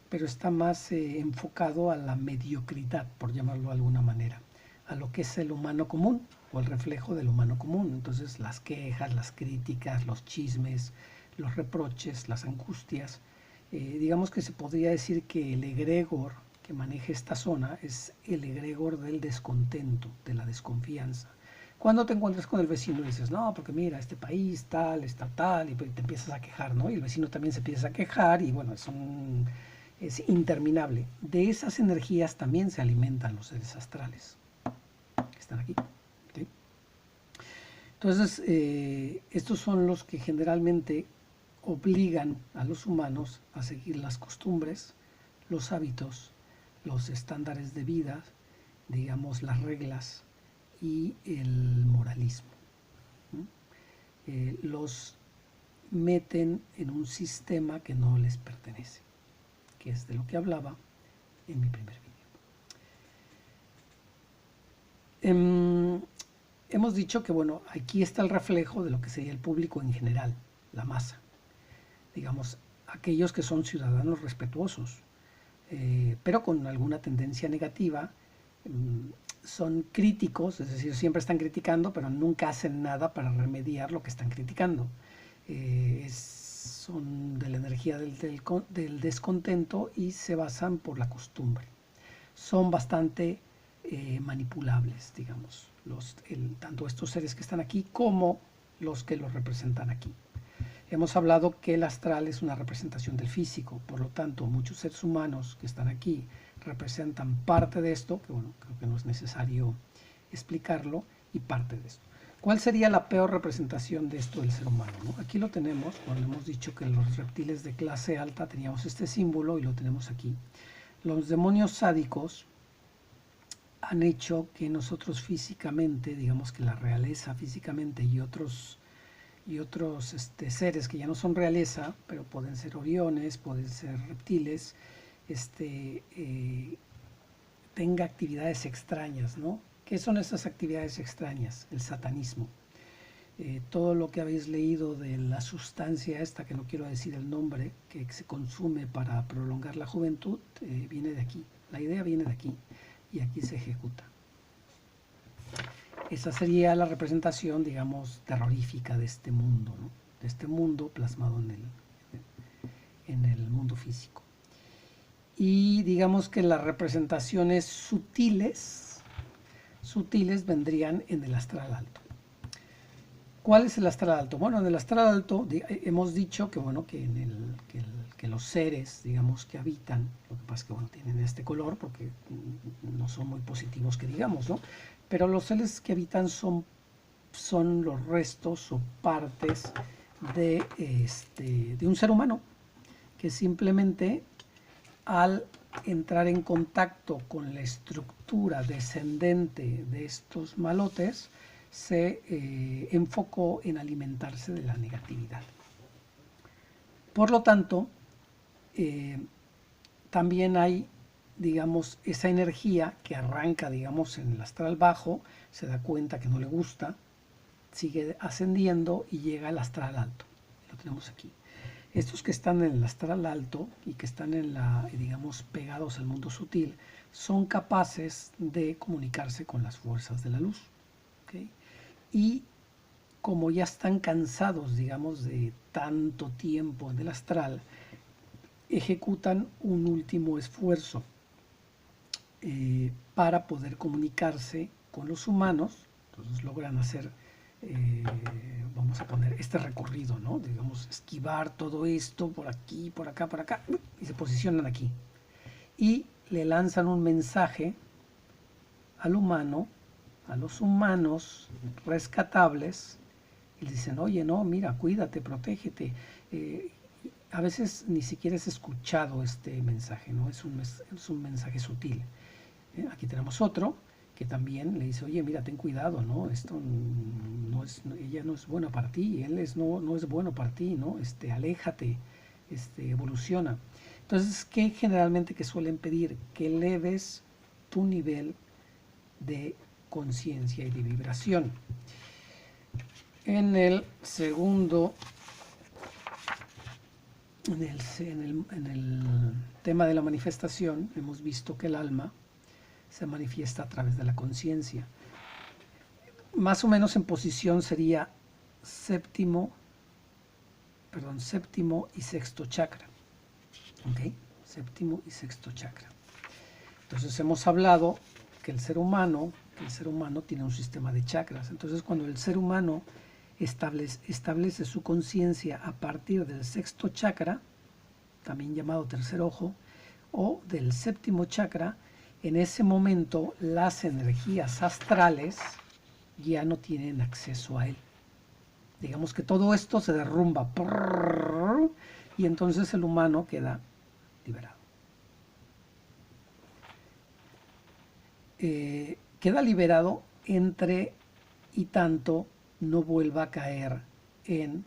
pero está más enfocado a la mediocridad, por llamarlo de alguna manera, a lo que es el humano común o el reflejo del humano común. Entonces las quejas, las críticas, los chismes, los reproches, las angustias, digamos que se podría decir que el egregor que maneja esta zona es el egregor del descontento, de la desconfianza. Cuando te encuentras con el vecino y dices, no, porque mira, este país tal, está tal, y te empiezas a quejar, ¿no? Y el vecino también se empieza a quejar y bueno, es interminable. De esas energías también se alimentan los seres astrales, que están aquí. ¿Okay? Entonces, estos son los que generalmente obligan a los humanos a seguir las costumbres, los hábitos, los estándares de vida, digamos, las reglas y el moralismo. Los meten en un sistema que no les pertenece, que es de lo que hablaba en mi primer vídeo. Hemos dicho que, bueno, aquí está el reflejo de lo que sería el público en general, la masa. Digamos, aquellos que son ciudadanos respetuosos, pero con alguna tendencia negativa, son críticos, es decir, siempre están criticando, pero nunca hacen nada para remediar lo que están criticando. Son de la energía del descontento y se basan por la costumbre. Son bastante manipulables, digamos, tanto estos seres que están aquí como los que los representan aquí. Hemos hablado que el astral es una representación del físico, por lo tanto, muchos seres humanos que están aquí representan parte de esto, que bueno, creo que no es necesario explicarlo, y parte de esto. ¿Cuál sería la peor representación de esto del ser humano? ¿No? Aquí lo tenemos, cuando hemos dicho que los reptiles de clase alta teníamos este símbolo y lo tenemos aquí. Los demonios sádicos han hecho que nosotros físicamente, digamos que la realeza físicamente y otros seres que ya no son realeza, pero pueden ser oriones, pueden ser reptiles, tenga actividades extrañas, ¿no? ¿Qué son esas actividades extrañas? El satanismo. Todo lo que habéis leído de la sustancia esta, que no quiero decir el nombre, que se consume para prolongar la juventud, viene de aquí. La idea viene de aquí y aquí se ejecuta. Esa sería la representación, digamos, terrorífica de este mundo, ¿no? De este mundo plasmado en el mundo físico. Y digamos que las representaciones sutiles vendrían en el astral alto. ¿Cuál es el astral alto? Bueno, en el astral alto hemos dicho que, bueno, que los seres, digamos, que habitan, lo que pasa es que, bueno, tienen este color porque no son muy positivos que digamos, ¿no? Pero los seres que habitan son los restos o partes de un ser humano que simplemente al entrar en contacto con la estructura descendente de estos malotes se enfocó en alimentarse de la negatividad. Por lo tanto, también hay, digamos, esa energía que arranca, digamos, en el astral bajo, se da cuenta que no le gusta, sigue ascendiendo y llega al astral alto. Lo tenemos aquí. Estos que están en el astral alto y que están digamos, pegados al mundo sutil, son capaces de comunicarse con las fuerzas de la luz. ¿Okay? Y como ya están cansados, digamos, de tanto tiempo en el astral, ejecutan un último esfuerzo para poder comunicarse con los humanos. Entonces logran hacer, vamos a poner este recorrido, ¿no? Digamos, esquivar todo esto por aquí, por acá, y se posicionan aquí. Y le lanzan un mensaje al humano, a los humanos rescatables, y dicen, oye, no, mira, cuídate, protégete. A veces ni siquiera es escuchado este mensaje, ¿no? Es un mensaje sutil. Aquí tenemos otro que también le dice, oye, mira, ten cuidado, ¿no? Esto ella no es buena para ti, él no es bueno para ti, ¿no? Aléjate, evoluciona. Entonces, ¿qué generalmente que suelen pedir? Que eleves tu nivel de conciencia y de vibración. En el segundo en el tema de la manifestación hemos visto que el alma se manifiesta a través de la conciencia. Más o menos en posición sería séptimo y sexto chakra. ¿Ok? Séptimo y sexto chakra. Entonces hemos hablado que el ser humano tiene un sistema de chakras. Entonces cuando el ser humano establece su conciencia a partir del sexto chakra, también llamado tercer ojo, o del séptimo chakra, en ese momento las energías astrales ya no tienen acceso a él. Digamos que todo esto se derrumba y entonces el humano queda liberado. Queda liberado entre y tanto no vuelva a caer en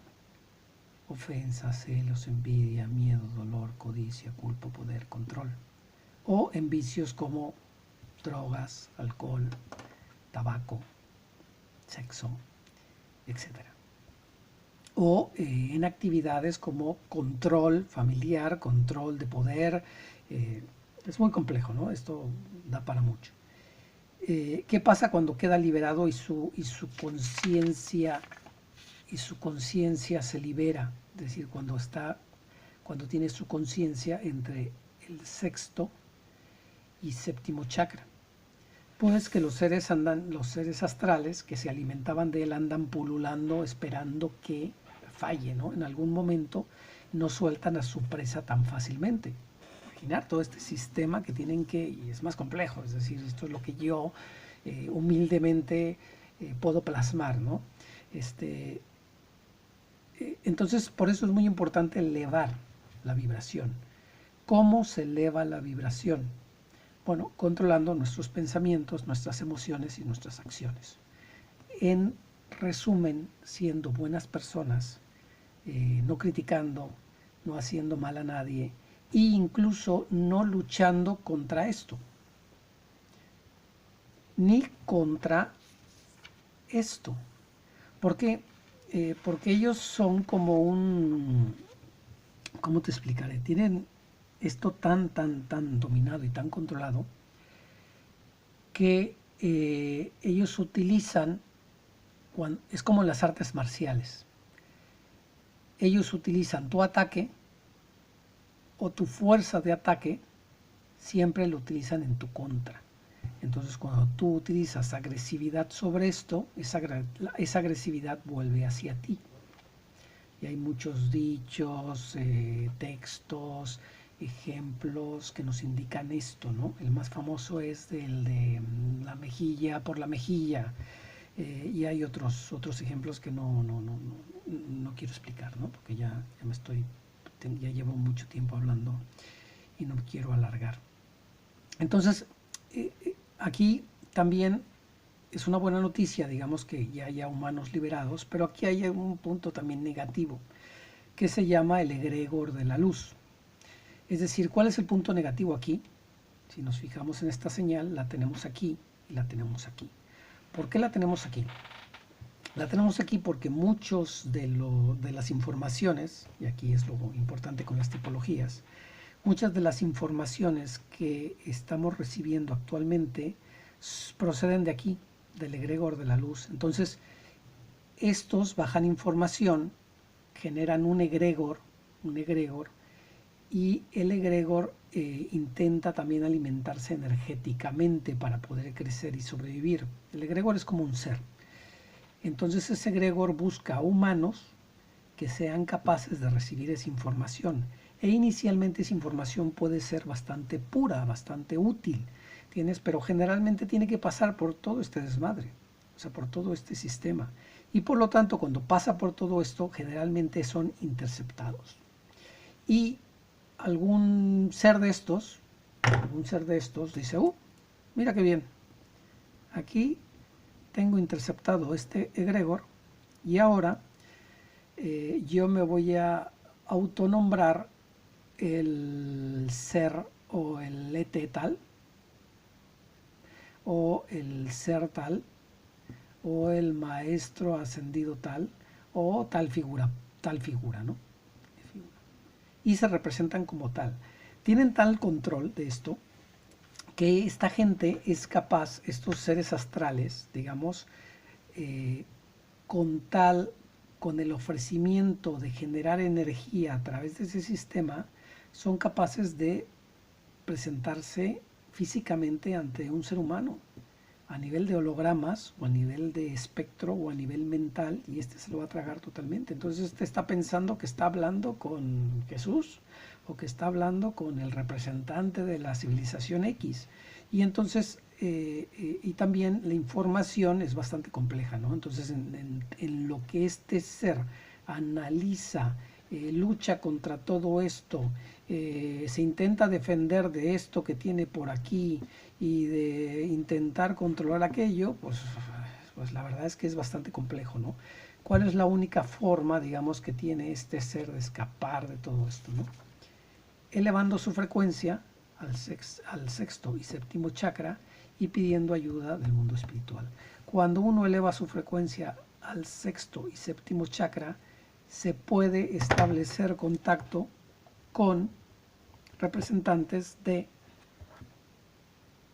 ofensas, celos, envidia, miedo, dolor, codicia, culpa, poder, control, o en vicios como drogas, alcohol, tabaco, sexo, etc. O en actividades como control familiar, control de poder. Es muy complejo, ¿no? Esto da para mucho. ¿Qué pasa cuando queda liberado y su conciencia se libera? Es decir, cuando tiene su conciencia entre el sexto y séptimo chakra. Pues que los seres astrales que se alimentaban de él andan pululando esperando que falle, ¿no? En algún momento no sueltan a su presa tan fácilmente. Imaginar todo este sistema que tienen que, y es más complejo, es decir, esto es lo que yo humildemente puedo plasmar, ¿no? Entonces, por eso es muy importante elevar la vibración. ¿Cómo se eleva la vibración? Bueno, controlando nuestros pensamientos, nuestras emociones y nuestras acciones. En resumen, siendo buenas personas, no criticando, no haciendo mal a nadie e incluso no luchando contra esto, ni contra esto. ¿Por qué? Porque ellos son como un... ¿Cómo te explicaré? Tienen esto tan dominado y tan controlado que ellos utilizan, es como en las artes marciales, ellos utilizan tu ataque o tu fuerza de ataque, siempre lo utilizan en tu contra. Entonces cuando tú utilizas agresividad sobre esto, esa agresividad vuelve hacia ti. Y hay muchos dichos, textos, ejemplos que nos indican esto, ¿no? El más famoso es el de la mejilla por la mejilla, y hay otros ejemplos que no quiero explicar, ¿no? Porque ya llevo mucho tiempo hablando y no quiero alargar. Entonces, aquí también es una buena noticia, digamos, que ya haya humanos liberados, pero aquí hay un punto también negativo, que se llama el egregor de la luz. Es decir, ¿cuál es el punto negativo aquí? Si nos fijamos en esta señal, la tenemos aquí y la tenemos aquí. ¿Por qué la tenemos aquí? La tenemos aquí porque muchos de las informaciones, y aquí es lo importante con las tipologías, muchas de las informaciones que estamos recibiendo actualmente proceden de aquí, del egregor de la luz. Entonces, estos bajan información, generan un egregor, y el egregor intenta también alimentarse energéticamente para poder crecer y sobrevivir. El egregor es como un ser. Entonces ese egregor busca humanos que sean capaces de recibir esa información. E inicialmente esa información puede ser bastante pura, bastante útil, ¿tienes? Pero generalmente tiene que pasar por todo este desmadre, o sea, por todo este sistema. Y por lo tanto, cuando pasa por todo esto, generalmente son interceptados. Y algún ser de estos dice, mira qué bien, aquí tengo interceptado este egregor y ahora yo me voy a autonombrar el ser o el ET tal, o el ser tal, o el maestro ascendido tal, o tal figura, ¿no? y se representan como tal. Tienen tal control de esto que esta gente es capaz, estos seres astrales, digamos, con el ofrecimiento de generar energía a través de ese sistema, son capaces de presentarse físicamente ante un ser humano, a nivel de hologramas, o a nivel de espectro, o a nivel mental, y este se lo va a tragar totalmente. Entonces este está pensando que está hablando con Jesús, o que está hablando con el representante de la civilización X. Y entonces, y también la información es bastante compleja, ¿no? Entonces, en lo que este ser analiza, lucha contra todo esto, se intenta defender de esto que tiene por aquí y de intentar controlar aquello, pues la verdad es que es bastante complejo, ¿no? ¿Cuál es la única forma, digamos, que tiene este ser de escapar de todo esto, ¿no? Elevando su frecuencia al sexto y séptimo chakra y pidiendo ayuda del mundo espiritual. Cuando uno eleva su frecuencia al sexto y séptimo chakra, se puede establecer contacto con representantes de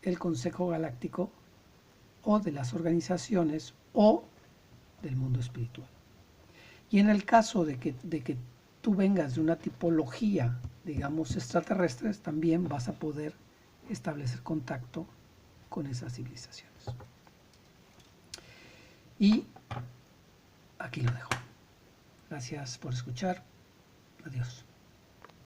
el Consejo Galáctico o de las organizaciones o del mundo espiritual. Y en el caso de que tú vengas de una tipología, digamos, extraterrestres, también vas a poder establecer contacto con esas civilizaciones. Y aquí lo dejo. Gracias por escuchar. Adiós.